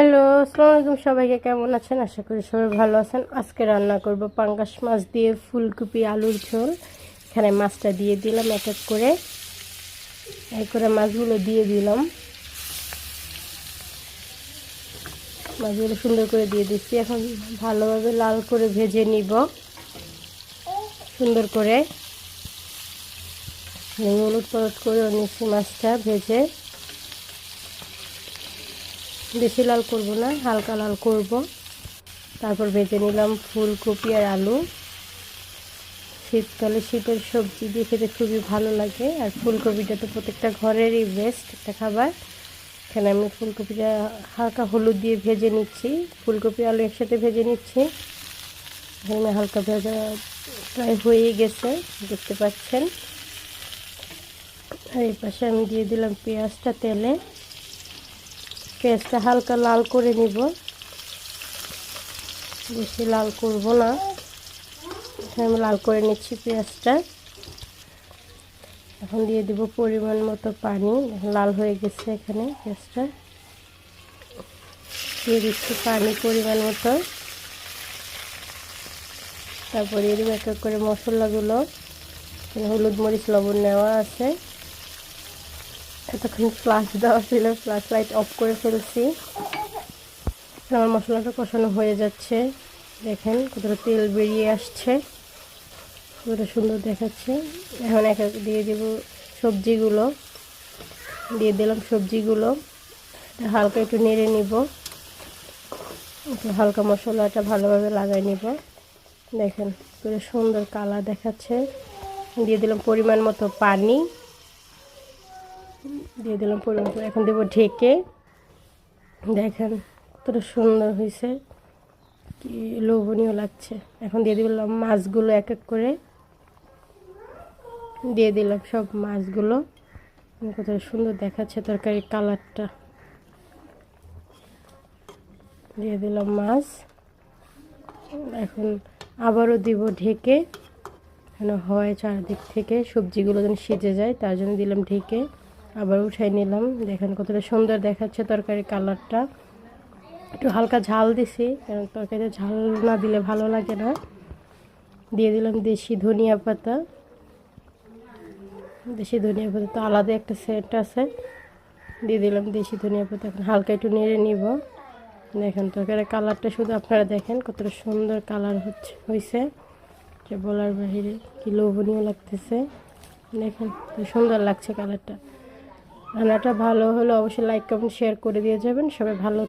Hello, আসসালামু আলাইকুম। সবাইকে কেমন আছেন? আশা করি সবাই ভালো আছেন। আজকে রান্না করব পাঙ্গাস মাছ দিয়ে ফুলকপি আলুর ঝোল। এখানে মাছটা দিয়ে দিলাম এক করে মাছগুলো দিয়ে দিলাম। মাছগুলো সুন্দর করে দিয়ে দিচ্ছি। এখন ভালোভাবে লাল করে ভেজে নিব সুন্দর করে। হলুদ পালট করে নিচ্ছি মাছটা ভেজে। বেশি লাল করব না, হালকা লাল করব। তারপর ভেজে নিলাম ফুলকপি আর আলু। শীতকালে শীতের সবজি দিয়ে খেতে খুবই ভালো লাগে। আর ফুলকপিটা তো প্রত্যেকটা ঘরেরই বেস্ট একটা খাবার। এখানে আমি ফুলকপিটা হালকা হলুদ দিয়ে ভেজে নিচ্ছি। ফুলকপি আলু একসাথে ভেজে নিচ্ছি। এখানে হালকা ভেজা প্রায় হয়ে গেছে, দেখতে পাচ্ছেন। আর এই পাশে আমি দিয়ে দিলাম পেঁয়াজটা তেলে। পেঁয়াজটা হালকা লাল করে নিব, বেশি লাল করব না। আমি লাল করে নিচ্ছি পেঁয়াজটা। এখন দিয়ে দেব পরিমাণ মতো পানি। লাল হয়ে গেছে এখানে পেঁয়াজটা। দিয়ে দিচ্ছি পানি পরিমাণ মতো। তারপর দিয়ে দেবো এক এক করে মশলাগুলো। হলুদ মরিচ লবণ নেওয়া আছে। এতক্ষণ ফ্লাশ দেওয়া ছিল, ফ্লাশ লাইট অফ করে ফেলছি। আমার মশলাটা কষানো হয়ে যাচ্ছে। দেখেন কতটা তেল বেরিয়ে আসছে, কতটা সুন্দর দেখাচ্ছে। এখন এক এক দিয়ে দেব সবজিগুলো। দিয়ে দিলাম সবজিগুলো, হালকা একটু নেড়ে নিব। হালকা মশলাটা ভালোভাবে লাগাই নিব। দেখেন পুরো সুন্দর কালার দেখাচ্ছে। দিয়ে দিলাম পরিমাণ মতো পানি, দিয়ে দিলাম পরিমাণ মতো। এখন দেবো ঢেকে। দেখেন কতটা সুন্দর হয়েছে, কি লোভনীয় লাগছে। এখন দিয়ে দিলাম মাছগুলো এক এক করে। দিয়ে দিলাম সব মাছগুলো। কত সুন্দর দেখাচ্ছে তরকারির কালারটা। দিয়ে দিলাম মাছ। এখন আবারও দিব ঢেকে, যেন হয় চারদিক থেকে সবজিগুলো যেন সিজে যায়, তার জন্য দিলাম ঢেকে। আবার উঠাই নিলাম। দেখেন কতটা সুন্দর দেখাচ্ছে তরকারির কালারটা। একটু হালকা ঝাল দিছি, কারণ তরকারিতে ঝাল না দিলে ভালো লাগে না। দিয়ে দিলাম দেশি ধনিয়া পাতা। দেশি ধনিয়া পাতা তো আলাদা একটা সেন্ট আছে। দিয়ে দিলাম দেশি ধনিয়া পাতা। এখন হালকা একটু নেড়ে নিব। দেখেন তরকারির কালারটা শুধু আপনারা দেখেন কতটা সুন্দর কালার হয়েছে, যে বলার বাহিরে, কি লোভনীয় লাগতেছে। দেখেন কি সুন্দর লাগছে কালারটা। রান্নাটা ভালো হলে অবশ্যই লাইক কমেন্ট শেয়ার করে দিয়ে যাবেন। সবাই ভালো